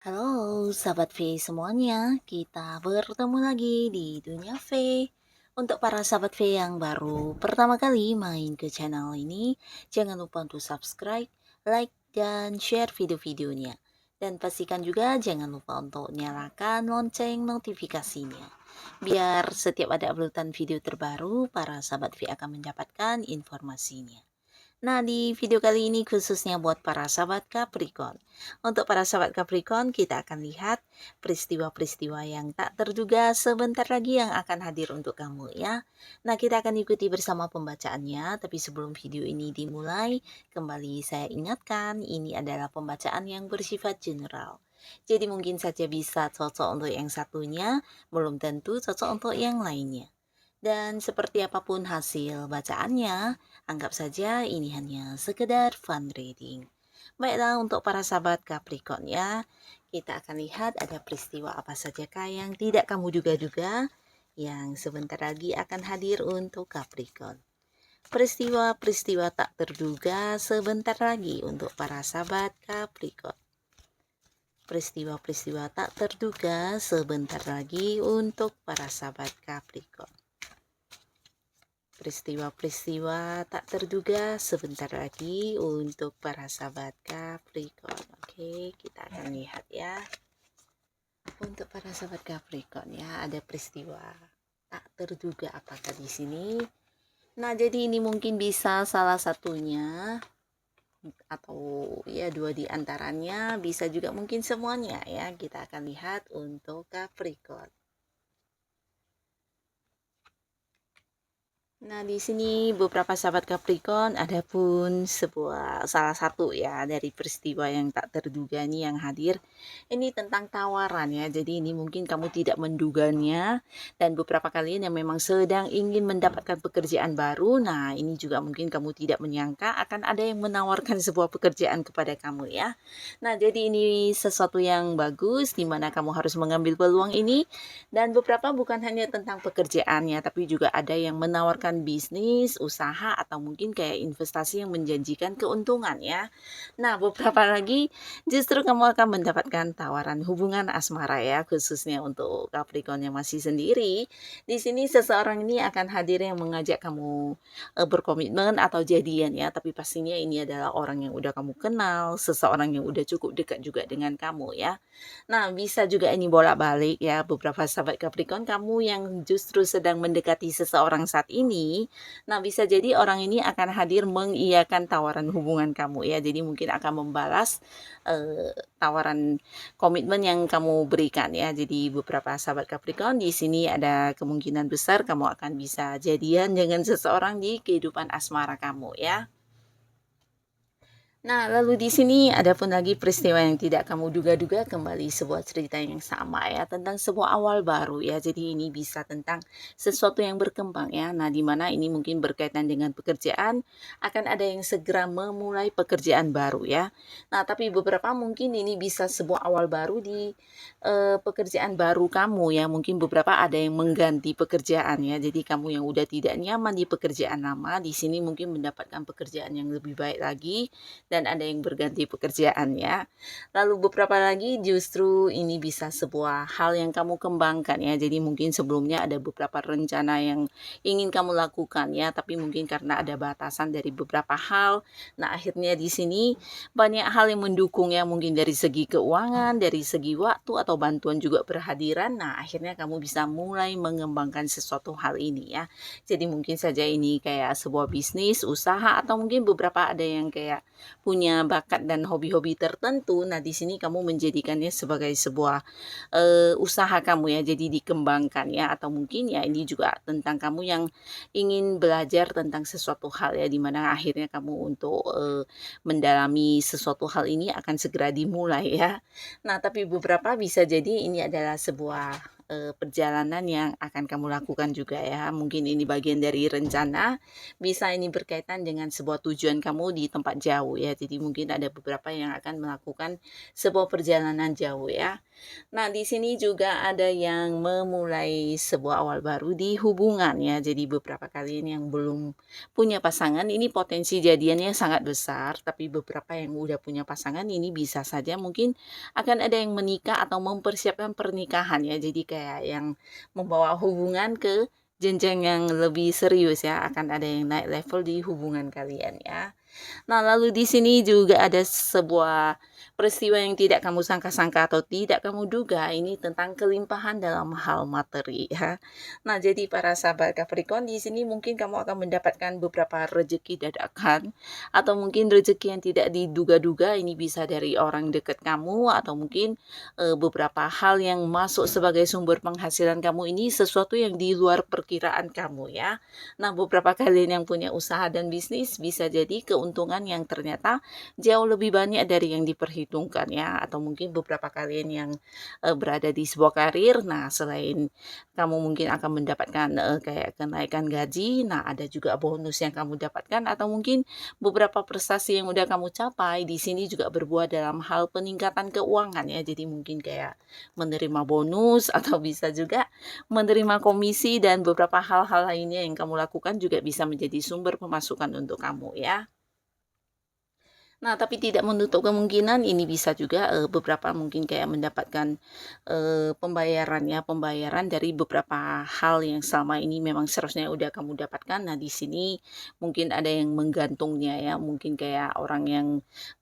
Halo, sahabat V semuanya. Kita bertemu lagi di Dunia V. Untuk para sahabat V yang baru pertama kali main ke channel ini, jangan lupa untuk subscribe, like, dan share video-videonya. Dan pastikan juga jangan lupa untuk nyalakan lonceng notifikasinya. Biar setiap ada uploadan video terbaru, para sahabat V akan mendapatkan informasinya. Nah, di video kali ini khususnya buat para sahabat Capricorn. Untuk para sahabat Capricorn, kita akan lihat peristiwa-peristiwa yang tak terduga sebentar lagi yang akan hadir untuk kamu ya. Nah, kita akan ikuti bersama pembacaannya, tapi sebelum video ini dimulai, kembali saya ingatkan, ini adalah pembacaan yang bersifat general. Jadi mungkin saja bisa cocok untuk yang satunya, belum tentu cocok untuk yang lainnya. Dan seperti apapun hasil bacaannya, anggap saja ini hanya sekedar fun reading. Baiklah, untuk para sahabat Capricorn ya, kita akan lihat ada peristiwa apa sajakah yang tidak kamu duga-duga yang sebentar lagi akan hadir untuk Capricorn. Peristiwa-peristiwa tak terduga sebentar lagi untuk para sahabat Capricorn. Peristiwa-peristiwa tak terduga sebentar lagi untuk para sahabat Capricorn. Peristiwa-peristiwa tak terduga sebentar lagi untuk para sahabat Capricorn. Oke, kita akan lihat ya. Untuk para sahabat Capricorn ya, ada peristiwa tak terduga apakah di sini. Nah, jadi ini mungkin bisa salah satunya atau ya dua di antaranya, bisa juga mungkin semuanya ya. Kita akan lihat untuk Capricorn. Nah, di sini beberapa sahabat Capricorn ada pun salah satu ya dari peristiwa yang tak terduga nih yang hadir. Ini tentang tawaran ya. Jadi ini mungkin kamu tidak menduganya dan beberapa kalian yang memang sedang ingin mendapatkan pekerjaan baru. Nah, ini juga mungkin kamu tidak menyangka akan ada yang menawarkan sebuah pekerjaan kepada kamu ya. Nah, jadi ini sesuatu yang bagus di mana kamu harus mengambil peluang ini dan beberapa bukan hanya tentang pekerjaannya tapi juga ada yang menawarkan bisnis, usaha, atau mungkin kayak investasi yang menjanjikan keuntungan ya. Nah, beberapa lagi justru kamu akan mendapatkan tawaran hubungan asmara ya, khususnya untuk Capricorn yang masih sendiri. Di sini seseorang ini akan hadir yang mengajak kamu berkomitmen atau jadian ya, tapi pastinya ini adalah orang yang udah kamu kenal, seseorang yang udah cukup dekat juga dengan kamu ya. Nah, bisa juga ini bolak-balik ya, beberapa sahabat Capricorn kamu yang justru sedang mendekati seseorang saat ini. Nah, bisa jadi orang ini akan hadir mengiyakan tawaran hubungan kamu ya. Jadi mungkin akan membalas tawaran komitmen yang kamu berikan ya. Jadi beberapa sahabat Capricorn di sini ada kemungkinan besar kamu akan bisa jadian dengan seseorang di kehidupan asmara kamu ya. Nah, lalu di sini ada pun lagi peristiwa yang tidak kamu duga-duga, kembali sebuah cerita yang sama ya, tentang sebuah awal baru ya. Jadi ini bisa tentang sesuatu yang berkembang ya. Nah, di mana ini mungkin berkaitan dengan pekerjaan, akan ada yang segera memulai pekerjaan baru ya. Nah, tapi beberapa mungkin ini bisa sebuah awal baru di pekerjaan baru kamu ya. Mungkin beberapa ada yang mengganti pekerjaan ya. Jadi kamu yang udah tidak nyaman di pekerjaan lama, di sini mungkin mendapatkan pekerjaan yang lebih baik lagi dan ada yang berganti pekerjaan ya. Lalu beberapa lagi justru ini bisa sebuah hal yang kamu kembangkan ya. Jadi mungkin sebelumnya ada beberapa rencana yang ingin kamu lakukan ya, tapi mungkin karena ada batasan dari beberapa hal. Nah, akhirnya di sini banyak hal yang mendukung ya, mungkin dari segi keuangan, dari segi waktu atau bantuan juga berhadiran. Nah, akhirnya kamu bisa mulai mengembangkan sesuatu hal ini ya. Jadi mungkin saja ini kayak sebuah bisnis, usaha, atau mungkin beberapa ada yang kayak punya bakat dan hobi-hobi tertentu, nah di sini kamu menjadikannya sebagai sebuah, usaha kamu ya, jadi dikembangkan ya, atau mungkin ya ini juga tentang kamu yang ingin belajar tentang sesuatu hal ya, di mana akhirnya kamu untuk, mendalami sesuatu hal ini akan segera dimulai ya. Nah, tapi beberapa bisa jadi ini adalah sebuah, perjalanan yang akan kamu lakukan juga ya. Mungkin ini bagian dari rencana, bisa ini berkaitan dengan sebuah tujuan kamu di tempat jauh ya. Jadi mungkin ada beberapa yang akan melakukan sebuah perjalanan jauh ya. Nah, di sini juga ada yang memulai sebuah awal baru di hubungan ya. Jadi beberapa kalian yang belum punya pasangan ini potensi jadiannya sangat besar, tapi beberapa yang udah punya pasangan ini bisa saja mungkin akan ada yang menikah atau mempersiapkan pernikahan ya. Jadi kayak yang membawa hubungan ke jenjang yang lebih serius ya, akan ada yang naik level di hubungan kalian ya. Nah, lalu di sini juga ada sebuah peristiwa yang tidak kamu sangka-sangka atau tidak kamu duga, ini tentang kelimpahan dalam hal materi ya. Nah, jadi para sahabat Capricorn di sini mungkin kamu akan mendapatkan beberapa rezeki dadakan atau mungkin rezeki yang tidak diduga-duga, ini bisa dari orang dekat kamu atau mungkin beberapa hal yang masuk sebagai sumber penghasilan kamu ini sesuatu yang di luar perkiraan kamu ya. Nah, beberapa kalian yang punya usaha dan bisnis bisa jadi keuntungan yang ternyata jauh lebih banyak dari yang diperhitungkan ya, atau mungkin beberapa kalian yang, berada di sebuah karir, nah selain kamu mungkin akan mendapatkan, kayak kenaikan gaji, nah ada juga bonus yang kamu dapatkan atau mungkin beberapa prestasi yang udah kamu capai di sini juga berbuah dalam hal peningkatan keuangan ya. Jadi mungkin kayak menerima bonus atau bisa juga menerima komisi dan beberapa hal-hal lainnya yang kamu lakukan juga bisa menjadi sumber pemasukan untuk kamu ya. Nah, tapi tidak menutup kemungkinan ini bisa juga, beberapa mungkin kayak mendapatkan, pembayaran ya, pembayaran dari beberapa hal yang selama ini memang seharusnya udah kamu dapatkan. Nah, di sini mungkin ada yang menggantungnya ya, mungkin kayak orang yang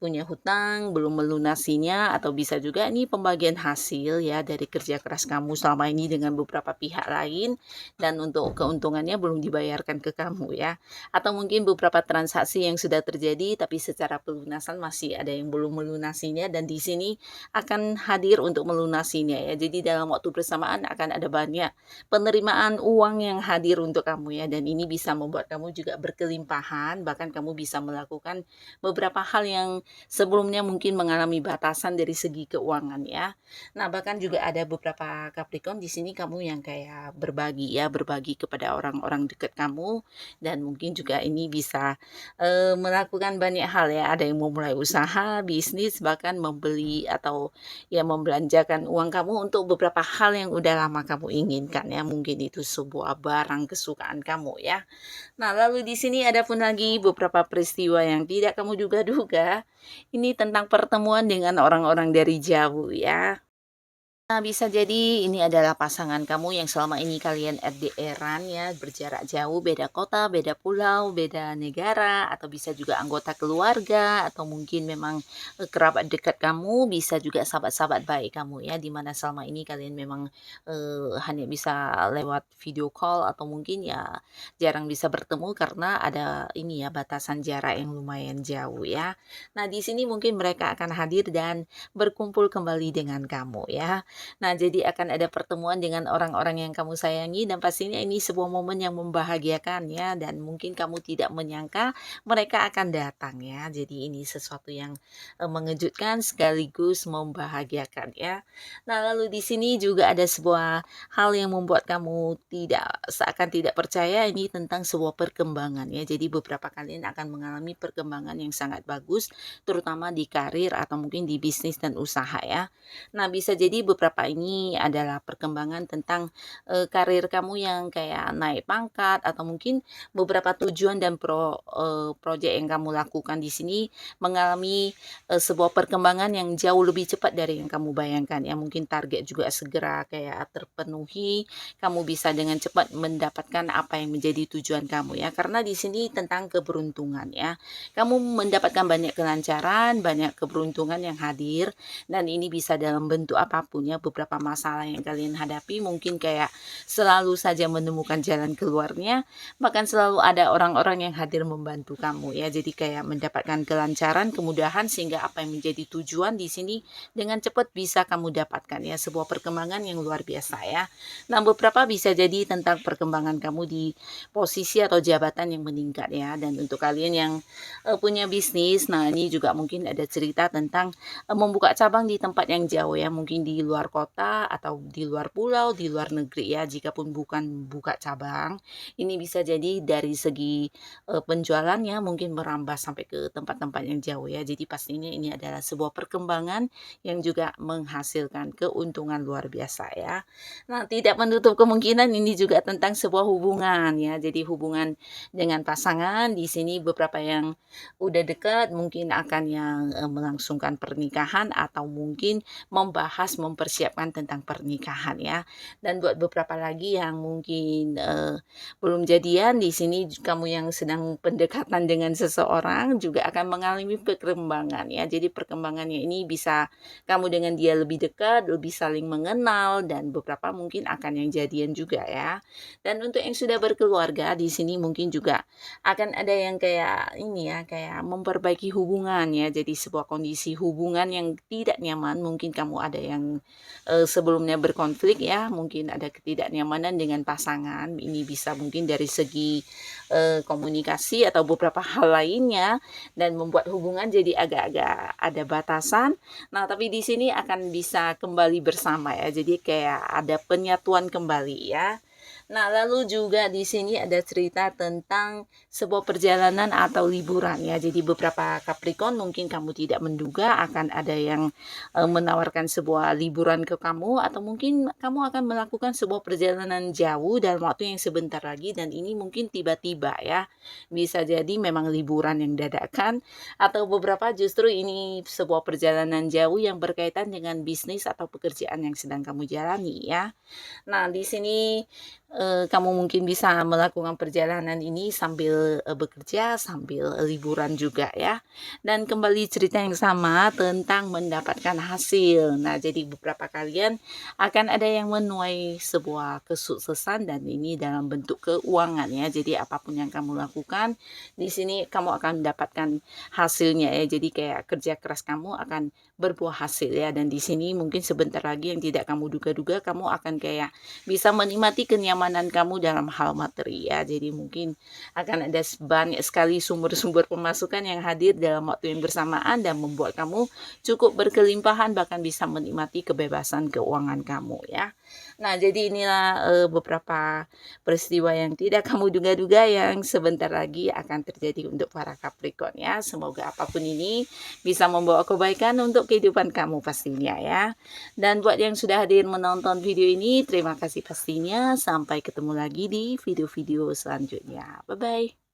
punya hutang belum melunasinya atau bisa juga ini pembagian hasil ya dari kerja keras kamu selama ini dengan beberapa pihak lain dan untuk keuntungannya belum dibayarkan ke kamu ya. Atau mungkin beberapa transaksi yang sudah terjadi tapi secara pelunasan masih ada yang belum melunasinya dan di sini akan hadir untuk melunasinya ya. Jadi dalam waktu bersamaan akan ada banyak penerimaan uang yang hadir untuk kamu ya, dan ini bisa membuat kamu juga berkelimpahan, bahkan kamu bisa melakukan beberapa hal yang sebelumnya mungkin mengalami batasan dari segi keuangan ya. Nah, bahkan juga ada beberapa Capricorn di sini kamu yang kayak berbagi ya, berbagi kepada orang-orang dekat kamu dan mungkin juga ini bisa, melakukan banyak hal ya, ada yang memulai usaha, bisnis, bahkan membeli atau ya membelanjakan uang kamu untuk beberapa hal yang udah lama kamu inginkan ya, mungkin itu sebuah barang kesukaan kamu ya. Nah, lalu di sini ada pun lagi beberapa peristiwa yang tidak kamu duga-duga, ini tentang pertemuan dengan orang-orang dari jauh ya. Nah, bisa jadi ini adalah pasangan kamu yang selama ini kalian LDR-an ya, berjarak jauh, beda kota, beda pulau, beda negara, atau bisa juga anggota keluarga, atau mungkin memang kerabat dekat kamu, bisa juga sahabat-sahabat baik kamu ya, dimana selama ini kalian memang hanya bisa lewat video call atau mungkin ya jarang bisa bertemu karena ada ini ya batasan jarak yang lumayan jauh ya. Nah, di sini mungkin mereka akan hadir dan berkumpul kembali dengan kamu ya. Nah, jadi akan ada pertemuan dengan orang-orang yang kamu sayangi dan pastinya ini sebuah momen yang membahagiakan ya, dan mungkin kamu tidak menyangka mereka akan datang ya. Jadi ini sesuatu yang mengejutkan sekaligus membahagiakan ya. Nah, lalu di sini juga ada sebuah hal yang membuat kamu seakan tidak percaya, ini tentang sebuah perkembangan ya. Jadi beberapa kalian akan mengalami perkembangan yang sangat bagus terutama di karir atau mungkin di bisnis dan usaha ya. Nah, bisa jadi beberapa ini adalah perkembangan tentang, karir kamu yang kayak naik pangkat atau mungkin beberapa tujuan dan project yang kamu lakukan di sini mengalami, sebuah perkembangan yang jauh lebih cepat dari yang kamu bayangkan ya. Mungkin target juga segera kayak terpenuhi, kamu bisa dengan cepat mendapatkan apa yang menjadi tujuan kamu ya. Karena di sini tentang keberuntungan ya. Kamu mendapatkan banyak kelancaran, banyak keberuntungan yang hadir dan ini bisa dalam bentuk apapun ya, sebelumnya beberapa masalah yang kalian hadapi, mungkin kayak selalu saja menemukan jalan keluarnya, bahkan selalu ada orang-orang yang hadir membantu kamu ya. Jadi kayak mendapatkan kelancaran, kemudahan, sehingga apa yang menjadi tujuan di sini dengan cepat bisa kamu dapatkan ya, sebuah perkembangan yang luar biasa ya. Nah, beberapa bisa jadi tentang perkembangan kamu di posisi atau jabatan yang meningkat ya. Dan untuk kalian yang punya bisnis, nah ini juga mungkin ada cerita tentang membuka cabang di tempat yang jauh ya, mungkin di luar kota atau di luar pulau, di luar negeri ya. Jikapun bukan buka cabang, ini bisa jadi dari segi penjualannya mungkin merambah sampai ke tempat-tempat yang jauh ya. Jadi pastinya ini adalah sebuah perkembangan yang juga menghasilkan keuntungan luar biasa ya. Nah, tidak menutup kemungkinan ini juga tentang sebuah hubungan ya. Jadi hubungan dengan pasangan di sini beberapa yang udah dekat mungkin akan yang melangsungkan pernikahan atau mungkin membahas mempersiapkan tentang pernikahan ya. Dan buat beberapa lagi yang mungkin belum jadian, di sini kamu yang sedang pendekatan dengan seseorang juga akan mengalami perkembangan ya. Jadi perkembangannya ini bisa kamu dengan dia lebih dekat, lebih saling mengenal, dan beberapa mungkin akan yang jadian juga ya. Dan untuk yang sudah berkeluarga di sini mungkin juga akan ada yang kayak ini ya, kayak memperbaiki hubungan ya. Jadi sebuah kondisi hubungan yang tidak nyaman, mungkin kamu ada yang sebelumnya berkonflik ya, mungkin ada ketidaknyamanan dengan pasangan. Ini bisa mungkin dari segi komunikasi atau beberapa hal lainnya, dan membuat hubungan jadi agak-agak ada batasan. Nah, tapi di sini akan bisa kembali bersama ya. Jadi kayak ada penyatuan kembali ya. Nah, lalu juga di sini ada cerita tentang sebuah perjalanan atau liburan ya. Jadi beberapa Capricorn mungkin kamu tidak menduga akan ada yang menawarkan sebuah liburan ke kamu, atau mungkin kamu akan melakukan sebuah perjalanan jauh dalam waktu yang sebentar lagi, dan ini mungkin tiba-tiba ya. Bisa jadi memang liburan yang dadakan, atau beberapa justru ini sebuah perjalanan jauh yang berkaitan dengan bisnis atau pekerjaan yang sedang kamu jalani ya. Nah, di sini kamu mungkin bisa melakukan perjalanan ini sambil bekerja, sambil liburan juga ya. Dan kembali cerita yang sama tentang mendapatkan hasil. Nah, jadi beberapa kalian akan ada yang menuai sebuah kesuksesan, dan ini dalam bentuk keuangan ya. Jadi apapun yang kamu lakukan di sini kamu akan mendapatkan hasilnya ya. Jadi kayak kerja keras kamu akan berbuah hasil ya. Dan di sini mungkin sebentar lagi yang tidak kamu duga-duga, kamu akan kayak bisa menikmati kenyamanan kamu dalam hal materi ya. Jadi mungkin akan ada banyak sekali sumber-sumber pemasukan yang hadir dalam waktu yang bersamaan, dan membuat kamu cukup berkelimpahan, bahkan bisa menikmati kebebasan keuangan kamu ya. Nah, jadi inilah beberapa peristiwa yang tidak kamu duga-duga yang sebentar lagi akan terjadi untuk para Capricorn ya. Semoga apapun ini bisa membawa kebaikan untuk kehidupan kamu pastinya ya. Dan buat yang sudah hadir menonton video ini, terima kasih pastinya. Sampai ketemu lagi di video-video selanjutnya. Bye-bye.